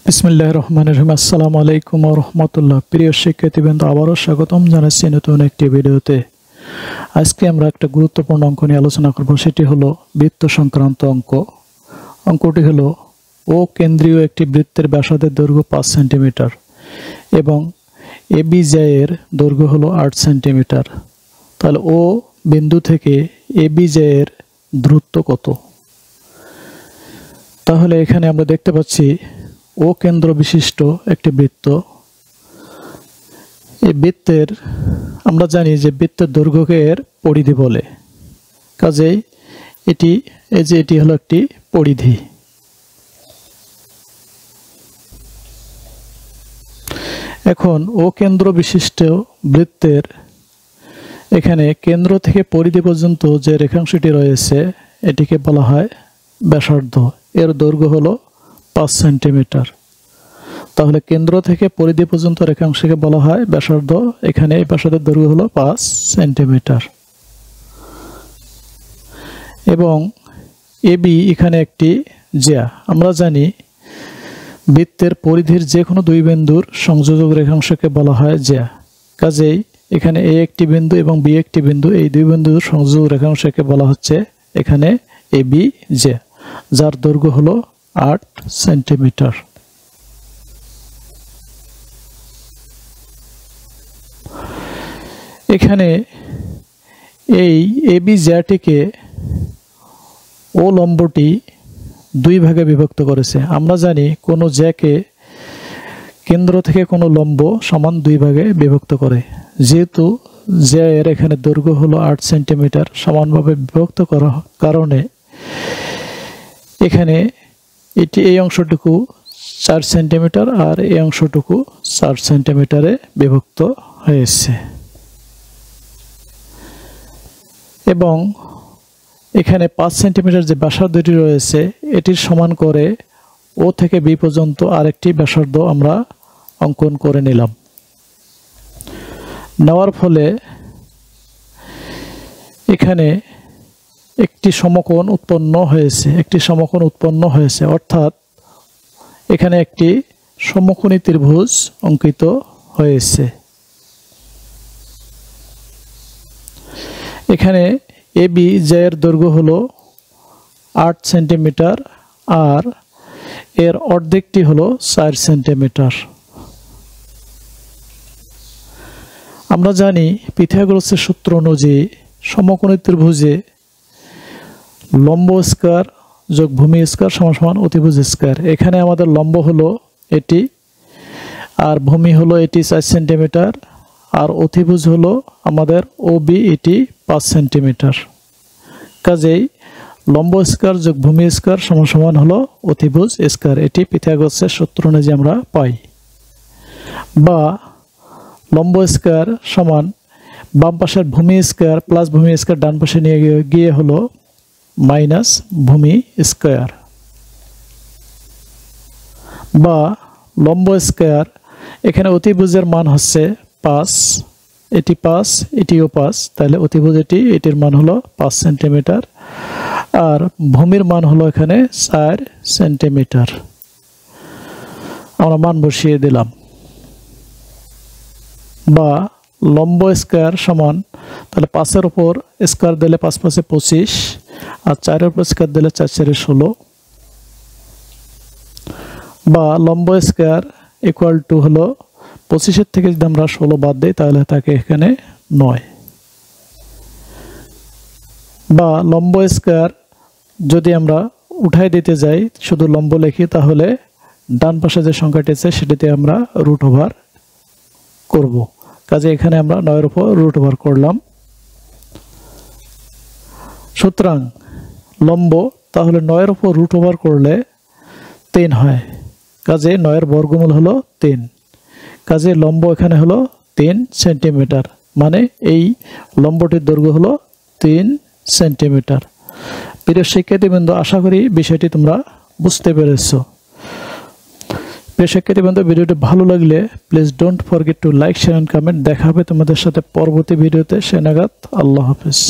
বিসমিল্লাহির রহমানির রহিম। আসসালামু আলাইকুম ওয়া রাহমাতুল্লাহ। প্রিয় শিক্ষার্থীবৃন্দ, আবারও স্বাগতম জানাচ্ছি নতুন একটি ভিডিওতে। আজকে আমরা একটা গুরুত্বপূর্ণ অঙ্ক নিয়ে আলোচনা করব, সেটি হলো বৃত্ত সংক্রান্ত অঙ্ক। অঙ্কটি হলো ও কেন্দ্রীয় একটি বৃত্তের ব্যাসার্ধের দৈর্ঘ্য 5 সেন্টিমিটার এবং এবিজের দৈর্ঘ্য হলো 8 সেন্টিমিটার। তাহলে ও বিন্দু থেকে এবিজের দূরত্ব কত? তাহলে এখানে আমরা দেখতে পাচ্ছি ও কেন্দ্র বিশিষ্ট একটি বৃত্ত। এই বৃত্তের আমরা জানি যে বৃত্তের দৈর্ঘ্যকে এর পরিধি বলে। কাজেই এটি হলো একটি পরিধি। এখন ও কেন্দ্র বিশিষ্ট বৃত্তের এখানে কেন্দ্র থেকে পরিধি পর্যন্ত যে রেখাংশটি রয়েছে এটিকে বলা হয় ব্যাসার্ধ। এর দৈর্ঘ্য হলো 5 সেন্টিমিটার। তাহলে কেন্দ্র থেকে পরিধি পর্যন্ত রেখাংশকে বলা হয় ব্যাসার্ধ। এখানে এই ব্যাসার্ধের দৈর্ঘ্য হলো 5 সেন্টিমিটার। এবং এবি এখানে একটি জ্যা। আমরা জানি বৃত্তের পরিধির যে কোনো দুই বিন্দুর সংযোজক রেখাংশকে বলা হয় জ্যা। কাজেই এখানে এ একটি বিন্দু এবং বি একটি বিন্দু, এই দুই বিন্দুর সংযোজক রেখাংশকে বলা হচ্ছে এখানে এবি জ্যা, যার দৈর্ঘ্য হলো 8 সেন্টিমিটার। এখানে এই এবি জ্যাটিকে ও লম্বটি দুই ভাগে বিভক্ত করেছে। আমরা জানি কোনো জ্যাকে কেন্দ্র থেকে কোনো লম্ব সমান দুই ভাগে বিভক্ত করে। যেহেতু জ্যা এর এখানে দৈর্ঘ্য হলো 8 সেন্টিমিটার, সমানভাবে বিভক্ত করার কারণে এখানে এই অংশটুকু 4 সেন্টিমিটার আর এই অংশটুকু 4 সেন্টিমিটারে বিভক্ত হয়েছে। এবং এখানে 5 সেন্টিমিটার যে ব্যাসার্ধটি রয়েছে এটির সমান করে ও থেকে বি পর্যন্ত আরেকটি ব্যাসার্ধ আমরা অঙ্কন করে নিলাম। নেওয়ার ফলে এখানে একটি সমকোণ উৎপন্ন হয়েছে, অর্থাৎ এখানে একটি সমকোণী ত্রিভুজ অঙ্কিত হয়েছে। এখানে এবি জ্যার দৈর্ঘ্য হলো 8 সেন্টিমিটার আর এর অর্ধেকটি হলো 4 সেন্টিমিটার। আমরা জানি পিথাগোরাসের সূত্র অনুযায়ী সমকোণী ত্রিভুজে লম্ব স্কয়ার যোগ ভূমি স্কয়ার সমান সমান অতিভুজ স্কয়ার। এখানে আমাদের লম্ব হলো এটি আর ভূমি হলো এটি 4 সেন্টিমিটার আর অতিভুজ হলো আমাদের ওবি, এটি 5 সেন্টিমিটার। কাজেই লম্ব স্কয়ার যোগ ভূমি স্কয়ার সমান সমান হলো অতিভুজ স্কয়ার। এটি পিথাগোরাসের সূত্র অনুযায়ী আমরা পাই। বা লম্ব স্কয়ার সমান বাম পাশের ভূমি স্কয়ার প্লাস ভূমি স্কয়ার ডান পাশে নিয়ে গিয়ে হলো মাইনাস ভূমি স্কয়ার। বা লম্ব স্কয়ার এখানে অতিভুজের মান হচ্ছে 5, এটি 5 এটিও 5, তাহলে অতিভুজ এটির মান হলো 5 সেন্টিমিটার আর ভূমির মান হলো এখানে 4 সেন্টিমিটার। আমরা মান বসিয়ে দিলাম। বা লম্ব স্কয়ার সমান, তাহলে 5-এর উপর স্কয়ার দিলে 5 × 5 = 25 আর 4-এর উপর স্কয়ার দিলে 4 × 4 = 16। বা লম্ব স্কয়ার ইকুয়াল টু হলো 25-এর থেকে যদি আমরা 16 বাদ দিই তাহলে থাকে এখানে 9। বা লম্ব স্কয়ার যদি আমরা উঠাই দিতে যাই, শুধু লম্ব লিখি, তাহলে ডান পাশে যে সংখ্যাটি আছে সেটিতে আমরা √ওভার করব। কাজে এখানে আমরা 9-এর উপর √ওভার করলাম। সুতরাং লম্ব তাহলে 9-এর উপর √ওভার করলে 3 হয়। কাজে 9-এর বর্গমূল হলো 3। কাজে লম্ব এখানে হলো 3 সেন্টিমিটার, মানে এই লম্বটির দৈর্ঘ্য হলো 3 সেন্টিমিটার। প্রিয় শিক্ষার্থীবৃন্দ, আশা করি বিষয়টি তোমরা বুঝতে পেরেছো। প্রিয় শিক্ষার্থীবৃন্দ, ভিডিওটি ভালো লাগলে please don't forget to like, share and comment. দেখা হবে তোমাদের সাথে পরবর্তী ভিডিওতে। সে নাগাদ আল্লাহ হাফেজ।